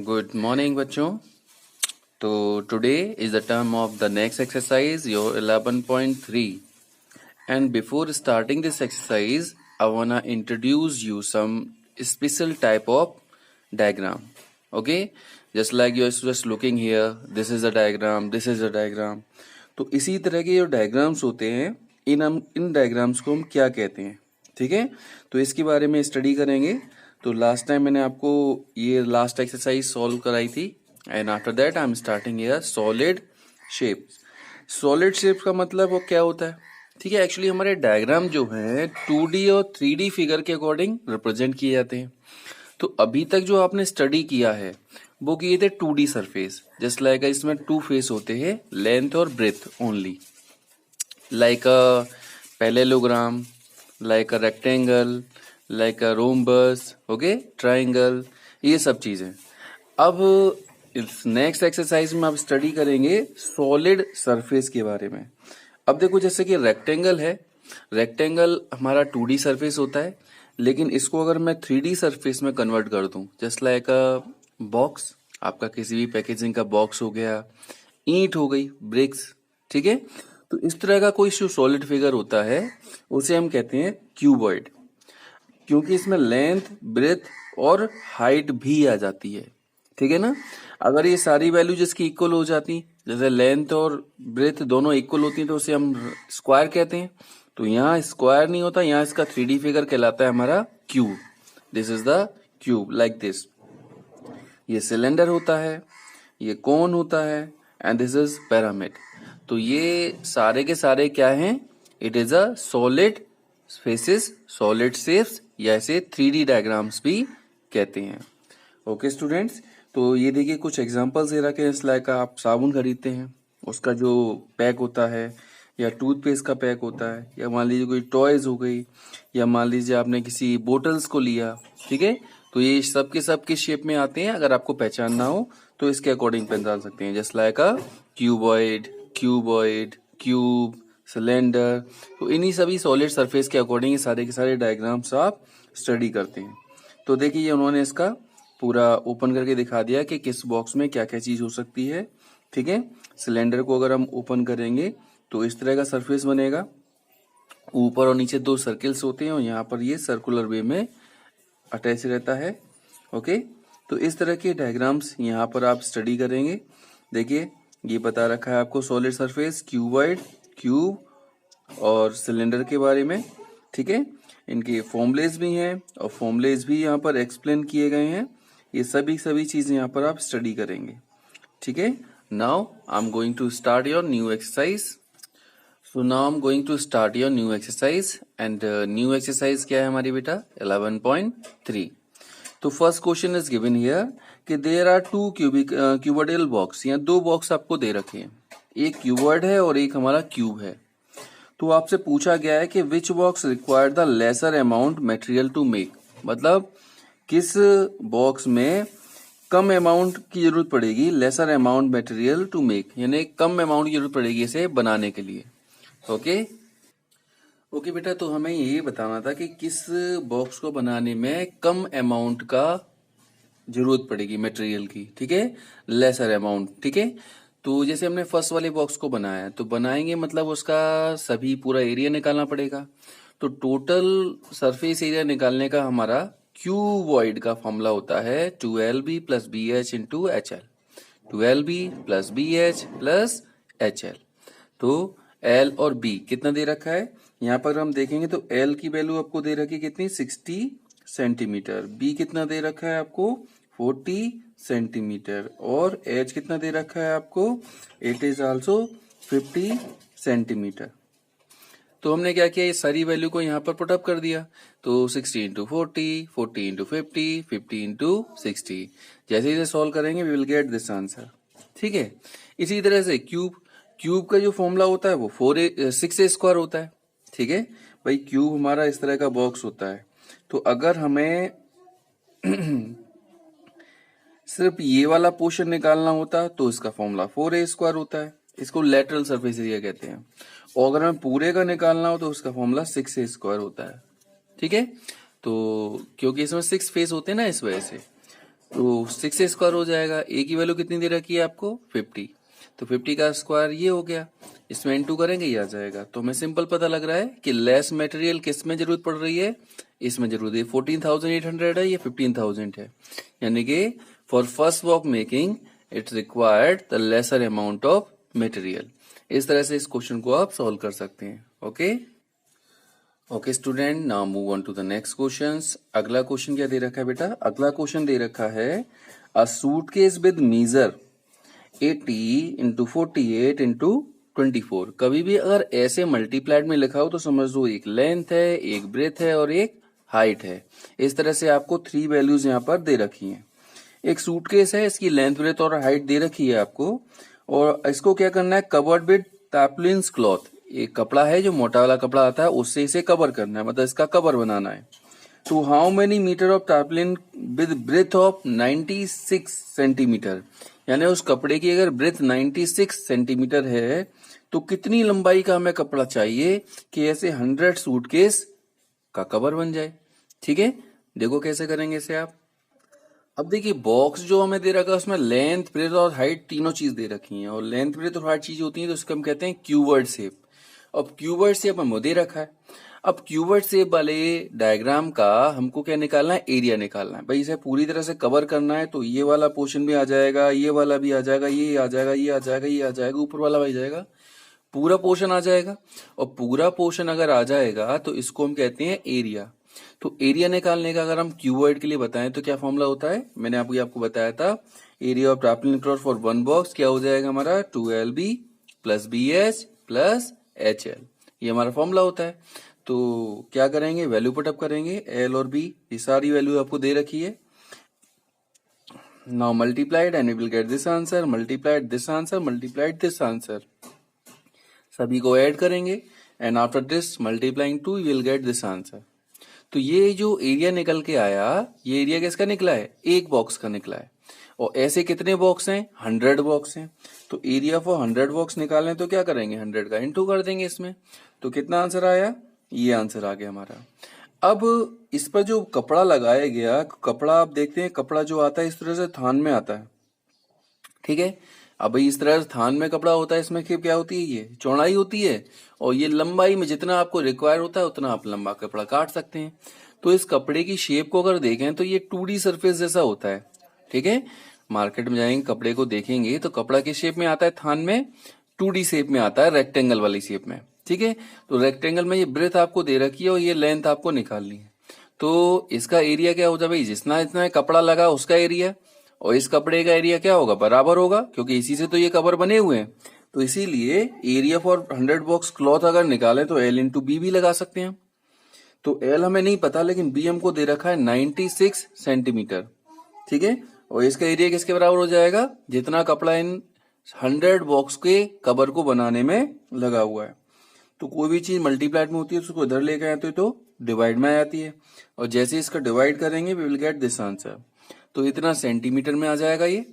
Good morning, बच्चों. तो today is the term of the next exercise, your 11.3. And before starting this exercise, I wanna introduce you some special type of diagram. Okay? Just like you're just looking here, this is a diagram, this is a diagram. तो इसी तरह के जो diagrams होते हैं, इन diagrams को हम क्या कहते हैं, ठीक है? तो इसके बारे में स्टडी करेंगे. तो लास्ट टाइम मैंने आपको ये लास्ट एक्सरसाइज सॉल्व कराई थी and after that I am starting here solid shapes. Solid shapes का मतलब वो क्या होता है, ठीक है? एक्चुअली हमारे डायग्राम जो है 2D और 3D फिगर के अकॉर्डिंग रिप्रेजेंट किए जाते हैं. तो अभी तक जो आपने स्टडी किया है वो किए थे 2D सरफेस. जस्ट लाइक इसमें 2 फेस होते हैं, लेंथ और breadth only, like a parallelogram, like a rectangle, like a rhombus, okay, triangle, ये सब चीजें. अब इस नेक्स्ट एक्सरसाइज में आप स्टडी करेंगे सॉलिड सरफेस के बारे में. अब देखो, जैसे कि रेक्टेंगल है, रेक्टेंगल हमारा 2D सरफेस होता है, लेकिन इसको अगर मैं 3D सरफेस में कन्वर्ट कर दूं, जस्ट लाइक अ बॉक्स, आपका किसी भी पैकेजिंग का बॉक्स हो गया, ईंट हो गई, ब्रिक्स, ठीक है? तो इस तरह का कोई जो सॉलिड फिगर होता है उसे हम कहते हैं क्यूबॉइड, क्योंकि इसमें लेंथ, ब्रेथ और हाइट भी आ जाती है, ठीक है ना? अगर ये सारी वैल्यू जिसकी इक्वल हो जाती, जैसे लेंथ और ब्रेथ दोनों इक्वल होती हैं, तो उसे हम स्क्वायर कहते हैं. तो यहाँ स्क्वायर नहीं होता, यहाँ इसका 3D फिगर कहलाता है हमारा cube. This is the cube, like this. ये सिलेंडर होता है, ये कोन होता है, एंड दिस इज पिरामिड. तो ये सारे के सारे क्या हैं? It is a solid faces, solid shapes, या इसे 3D डायग्राम्स भी कहते हैं. ओके स्टूडेंट्स, तो ये देखिए कुछ एग्जांपल्स दे रखे हैं. इस लाइक आप साबुन खरीदते हैं, उसका जो पैक होता है, या टूथपेस्ट का पैक होता है, या मान लीजिए कोई टॉयज हो गई, या मान लीजिए आपने किसी बोटल्स को लिया, ठीक है? तो ये सब के सब किस शेप में आते हैं, अगर आपको पहचानना हो तो इसके अकॉर्डिंग पहचान सकते हैं. Just like a cuboid, cuboid, cube, cylinder. तो इन्हीं सभी सॉलिड सरफेस के अकॉर्डिंग ये सारे के सारे डायग्राम्स आप स्टडी करते हैं. तो देखिए उन्होंने इसका पूरा ओपन करके दिखा दिया कि किस बॉक्स में क्या क्या चीज हो सकती है, ठीक है? सिलेंडर को अगर हम ओपन करेंगे तो इस तरह का सरफेस बनेगा. ऊपर और नीचे 2 सर्किल्स होते हैं और यहाँ पर ये सर्कुलर वे में अटैच रहता है. ओके, तो इस तरह के डायग्राम्स यहाँ पर आप स्टडी करेंगे. देखिए ये बता रखा है आपको सॉलिड सरफेस, क्यूबॉइड, क्यूब और सिलेंडर के बारे में, ठीक है? इनके फॉर्मूलेज भी हैं और फॉर्मूलेज भी यहाँ पर एक्सप्लेन किए गए हैं. ये सभी चीजें यहाँ पर आप स्टडी करेंगे, ठीक है? Now I am going to start your new exercise. So now I'm going to start your new exercise and new exercise क्या है हमारी बेटा? 11.3. तो first question is given here कि देयर आर 2 क्यूबोइडल बॉक्स. यहाँ 2 बॉक्स आपको दे रखे हैं, एक क्यूबॉइड है और एक हमारा क्यूब है. तो आपसे पूछा गया है कि which box require the lesser amount material to make. मतलब किस बॉक्स में कम अमाउंट की जरूरत पड़ेगी, lesser amount material to make, यानी कम अमाउंट की जरूरत पड़ेगी इसे बनाने के लिए. ओके बेटा, तो हमें ये बताना था कि किस बॉक्स को बनाने में कम अमाउंट का जरूरत पड़ेगी मटेरियल की, ठीक है? लेसर अमाउंट, ठीक है? तो जैसे हमने फर्स्ट वाले बॉक्स को बनाया, तो बनाएंगे मतलब उसका सभी पूरा एरिया निकालना पड़ेगा. तो टोटल सरफेस एरिया निकालने का हमारा क्यूबॉइड का फॉर्मूला होता है 2LB + BH × HL. 2LB + BH + HL. तो L और B कितना दे रखा है यहाँ पर हम देखेंगे तो L की वैल्यू आपको दे रखी है कितनी? 60 सेंटीमीटर. B कितना दे रखा है आपको? 40 सेंटीमीटर. और H कितना दे रखा है आपको? It is also 50 centimetre. तो हमने क्या किया, ये सारी वैल्यू को यहाँ पर पुटअप कर दिया. तो 60 × 40, 40 × 50, 50 × 60. जैसे इसे सॉल्व करेंगे we will get this answer, ठीक है? इसी तरह से क्यूब का जो फॉर्मूला होता है वो 6a² होता है, ठीक है भाई? क्यूब हमारा इस तरह का बॉक्स होता है. तो अगर हमें सिर्फ ये वाला पोर्शन निकालना होता तो इसका फॉर्मूला 4a² होता है. इसको लेटरल सरफेस एरिया कहते हैं. और अगर हमें पूरे का निकालना हो तो उसका फॉर्मूला 6a² होता है, ठीक है? तो क्योंकि इसमें 6 फेस होते हैं ना, इस वजह से. तो 6 स्क्वायर हो जाएगा। ए की वैल्यू कितनी दे रखी है आपको 50, तो 50 का स्क्वायर ये हो गया, इसमें इनटू करेंगे ये आ जाएगा। तो हमें सिंपल पता लग रहा है कि लेस मटेरियल किस में जरूरत पड़ रही है, इसमें जरूरत है। 14,800 है, ये 15,000 है, यानी कि for first walk making it's required the lesser amount of material. इस तरह से इस क्वेश्चन को आप सॉल्व कर सकते हैं। Okay student, now move on to the next questions. अगला क्वेश्चन क्या दे रखा है बेटा? अगला क्वेश्चन दे रखा है a suitcase with measure 80 into 48 into 24। कभी भी अगर ऐसे मल्टीप्लाइड में लिखा हो तो समझ लो एक लेंथ है, एक ब्रेथ है और एक हाइट है। इस तरह से आपको 3 वैल्यूज यहाँ पर दे रखी हैं। एक सूटकेस है, इसकी लेंथ ब्रेथ और हाइट दे रखी है आपको, और इसको क्या करना है, कवर्ड विद टैपलिन्स क्लॉथ। एक कपड़ा है जो मोटा वाला कपड़ा आता है, उससे इसे कवर करना है, मतलब इसका कवर बनाना है। तो how many metre of tarpaulin with breadth of 96 centimetre, यानी उस कपड़े की अगर ब्रेथ 96 सेंटीमीटर है तो कितनी लंबाई का हमें कपड़ा चाहिए कि ऐसे 100 सूटकेस का कवर बन जाए। ठीक है, देखो कैसे करेंगे इसे आप। अब देखिए बॉक्स जो हमें दे रखा है उसमें लेंथ ब्रेथ और हाइट तीनों चीज दे रखी हैं, और लेंथ ब्रेथ और हाइट चीज होती है तो उसको हम कहते हैं क्यूबर्ड शेप। अब क्यूबर्ड शेप हमें दे रखा है। अब क्यूबर्ड शेप वाले डायग्राम का हमको क्या निकालना है, एरिया निकालना है। भाई इसे पूरी तरह से कवर करना है तो ये वाला पोर्शन भी आ जाएगा, ये वाला भी आ जाएगा, ये आ जाएगा, ये आ जाएगा, ये आ जाएगा, ऊपर वाला भी आ जाएगा, पूरा पोर्शन आ जाएगा। और पूरा पोर्शन अगर आ जाएगा तो इसको हम कहते हैं एरिया। तो एरिया निकालने का अगर हम क्यूबर्ड के लिए बताएं तो क्या फॉर्मूला होता है, मैंने आपको बताया था। Area of tarpaulin cloth for one box क्या हो जाएगा हमारा, 2LB plus BH plus HL, ये हमारा फॉर्मूला होता है। तो क्या करेंगे, वैल्यू पुटअप करेंगे, L और B, ये सारी वैल्यू आपको दे रखी है। Now multiplied and we will get this answer, multiplied this answer, multiplied this answer, सभी को ऐड करेंगे and after this multiplying 2 will get this answer. तो ये जो एरिया निकल के आया, ये एरिया किसका निकला है, एक बॉक्स का निकला है। और ऐसे कितने बॉक्स हैं, 100 बॉक्स हैं। तो एरिया फॉर 100 बॉक्स निकालने तो क्या करेंगे, 100 का इंटू कर देंगे इसमें। तो कितना आंसर आया, ये आंसर आ गया हमारा। अब इस पर जो कपड़ा लगाया गया, कपड़ा आप देखते हैं, कपड़ा जो आता है इस तरह से थान में आता है। ठीक है, अब भाई इस तरह से थान में कपड़ा होता है, इसमें क्या होती है, ये चौड़ाई होती है, और ये लंबाई में जितना आपको रिक्वायर होता है उतना आप लंबा कपड़ा काट सकते हैं। तो इस कपड़े की शेप को अगर देखें तो ये 2D सरफेस जैसा होता है। ठीक है, मार्केट में जाएंगे कपड़े को देखेंगे तो कपड़ा किस शेप में आता है, थान में 2D शेप में आता है, रेक्टेंगल वाली शेप में। ठीक है, तो रेक्टेंगल में ये ब्रेथ आपको दे रखी है और ये लेंथ आपको निकालनी है। तो इसका एरिया क्या होता है भाई, जितना इतना कपड़ा लगा उसका एरिया, और इस कपड़े का एरिया क्या होगा, बराबर होगा, क्योंकि इसी से तो ये कवर बने हुए हैं। तो इसीलिए एरिया फॉर 100 बॉक्स क्लॉथ अगर निकाले तो L इंटू B भी लगा सकते हैं। तो L हमें नहीं पता, लेकिन B हमको दे रखा है 96 सेंटीमीटर। ठीक है, और इसका एरिया किसके बराबर हो जाएगा, जितना कपड़ा इन 100 बॉक्स के कवर को बनाने में लगा हुआ है। तो कोई भी चीज मल्टीप्लाइड में होती है उसको इधर लेकर आते तो डिवाइड में आ जाती है, और जैसे इसका डिवाइड करेंगे we will get this answer. तो इतना सेंटीमीटर में आ जाएगा ये,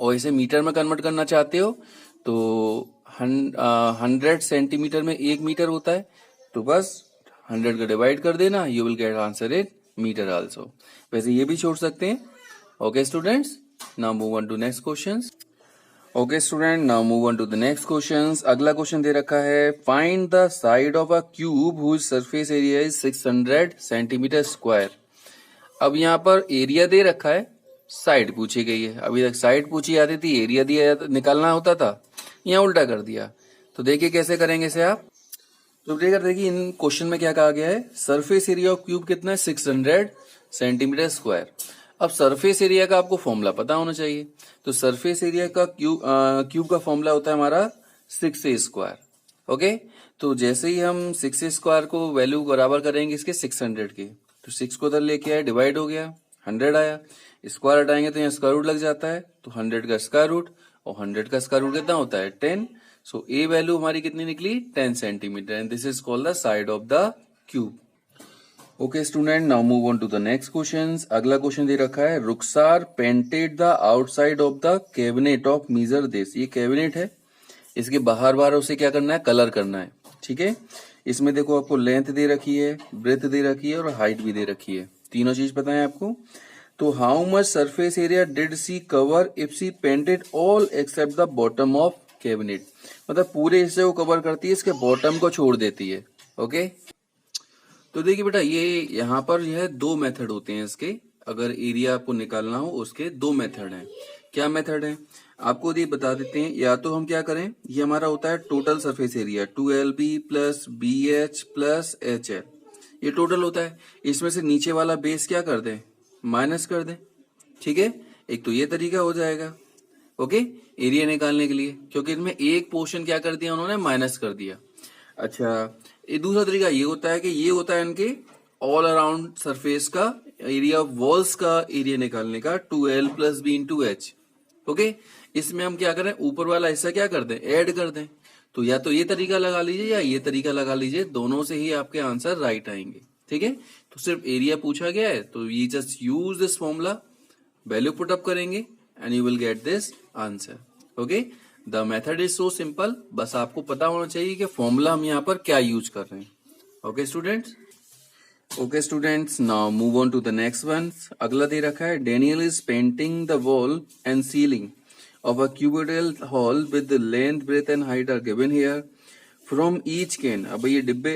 और इसे मीटर में कन्वर्ट करना चाहते हो तो 100 सेंटीमीटर में 1 मीटर होता है, तो बस 100 का डिवाइड कर देना, you will get answer in metre also. वैसे ये भी छोड़ सकते हैं। Okay students, now move on to next questions. Okay student, now move on to the next questions. अगला क्वेश्चन दे रखा है, find the side of a cube whose surface area is 600 centimetre square. अब यहाँ पर एरिया दे रखा है, side पूछी गई है। अभी तक साइड पूछी जाती थी, एरिया दिया निकालना होता था, यहाँ उल्टा कर दिया। तो देखिए कैसे करेंगे इसे आप। तो देखिए इन क्वेश्चन में क्या कहा गया है, सरफेस एरिया ऑफ क्यूब कितना है, 600 सेंटीमीटर स्क्वायर। अब सरफेस एरिया का आपको फॉर्मूला पता होना चाहिए। तो सरफेस एरिया का क्यूब का फॉर्मूला होता है हमारा 6a स्क्वायर। ओके, तो जैसे ही हम 6a स्क्वायर को वैल्यू बराबर करेंगे इसके 600 के, तो 6 को उधर लेके आए, डिवाइड हो गया, 100 आया, स्क्वायर हटाएंगे तो यहाँ स्क्वायर रूट लग जाता है, तो 100 का स्क्वायर रूट, और 100 का स्क्वायर रूट कितना होता है, 10। सो ए वैल्यू हमारी कितनी निकली, 10 centimetre, and this is called the side of the cube. Okay student, now move on to the next question. अगला क्वेश्चन दे रखा है, Rukhsar painted the outside of the cabinet of measure this. ये कैबिनेट है, इसके बाहर बाहर उसे क्या करना है, कलर करना है। ठीक है, इसमें देखो आपको लेंथ दे रखी है, ब्रेथ दे रखी है और हाइट भी दे रखी है, तीनों चीज पता है आपको। तो how much surface area did she cover if she painted all except the bottom of cabinet, मतलब पूरे हिस्से को कवर करती है, इसके बॉटम को छोड़ देती है। ओके, तो देखिए बेटा, ये यहाँ पर यह दो मेथड होते हैं इसके, अगर एरिया आपको निकालना हो उसके दो मेथड हैं। क्या मेथड है आपको ये बता देते हैं। या तो हम क्या करें, ये हमारा होता है total surface area 2LB plus BH plus HL, ये टोटल होता है। इसमें से नीचे वाला बेस क्या कर दें, माइनस कर दें। ठीक है, एक तो ये तरीका हो जाएगा ओके एरिया निकालने के लिए, क्योंकि इनमें एक पोर्शन क्या कर दिया उन्होंने, माइनस कर दिया। अच्छा, ये दूसरा तरीका ये होता है कि ये होता है इनके ऑल अराउंड सरफेस का एरिया, वॉल्स का एरिया निकालने का 2L plus B into H। Okay, इसमें हम क्या करें, ऊपर वाला हिस्सा क्या कर दें, ऐड कर दें। तो या तो ये तरीका लगा लीजिए या ये तरीका लगा लीजिए, दोनों से ही आपके आंसर राइट आएंगे। ठीक है, तो सिर्फ एरिया पूछा गया है तो ये just use this formula, value put up करेंगे and you will get this answer. Okay, the method is so simple, बस आपको पता होना चाहिए कि फॉर्मूला हम यहाँ पर क्या यूज कर रहे हैं। Okay students, okay students, now move on to the next one. अगला दे रखा है, Daniel is painting the wall and ceiling of a cubital hall with the length, breadth and height are given here. From each can, अब ये डिब्बे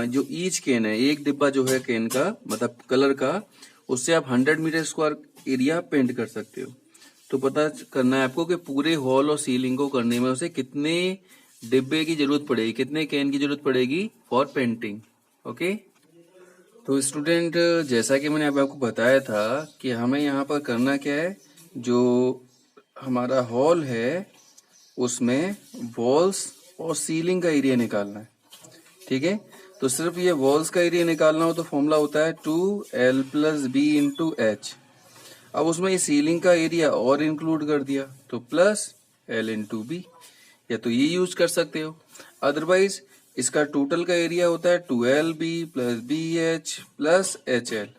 जो each can है, एक डिब्बा जो है कैन का मतलब कलर का, उससे आप 100 मीटर स्क्वायर एरिया पेंट कर सकते हो। तो पता करना है आपको कि पूरे हॉल और सीलिंग को करने में उसे कितने डिब्बे की जरूरत पड़ेगी, कितने कैन की जरूरत पड़ेगी फॉर पेंटिंग। ओके, तो स्टूडेंट जैसा कि मैंने आपको बताया था कि हमें यहाँ पर करना क्या है, जो हमारा हॉल है उसमें वॉल्स और सीलिंग का एरिया निकालना है। ठीक है, तो सिर्फ ये वॉल्स का एरिया निकालना हो तो फॉर्मूला होता है 2L plus B into H। अब उसमें ये सीलिंग का एरिया और इंक्लूड कर दिया तो प्लस L इंटू B, या तो ये यूज कर सकते हो। अदरवाइज इसका टोटल का एरिया होता है 2LB plus BH plus HL।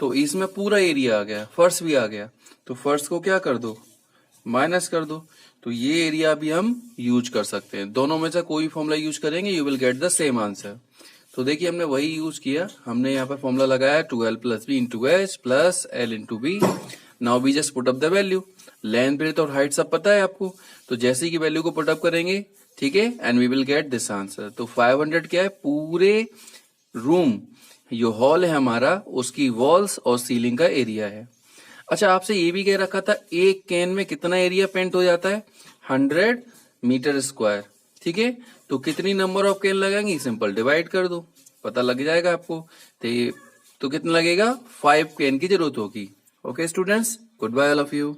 तो इसमें पूरा एरिया आ गया, फर्श भी आ गया, तो फर्श को क्या कर दो, माइनस कर दो। तो ये एरिया भी हम यूज कर सकते हैं, दोनों में से कोई फॉर्मूला यूज करेंगे you will get the same answer. तो देखिए हमने वही यूज किया, हमने यहाँ पर फॉर्मूला लगाया 2L plus B into H plus L into B। Now we just put up the value, length breadth और हाइट सब पता है आपको, तो जैसे की वैल्यू को पुट अप करेंगे, ठीक है, and we will get this answer. तो 500 क्या है, पूरे रूम जो हॉल है हमारा उसकी वॉल्स और सीलिंग का एरिया है। अच्छा, आपसे ये भी कह रखा था एक कैन में कितना एरिया पेंट हो जाता है, 100 मीटर स्क्वायर। ठीक है, तो कितनी नंबर ऑफ कैन लगेंगी, सिंपल डिवाइड कर दो, पता लग जाएगा आपको। तो कितना लगेगा, 5 कैन की जरूरत होगी। Okay students, good bye all of you.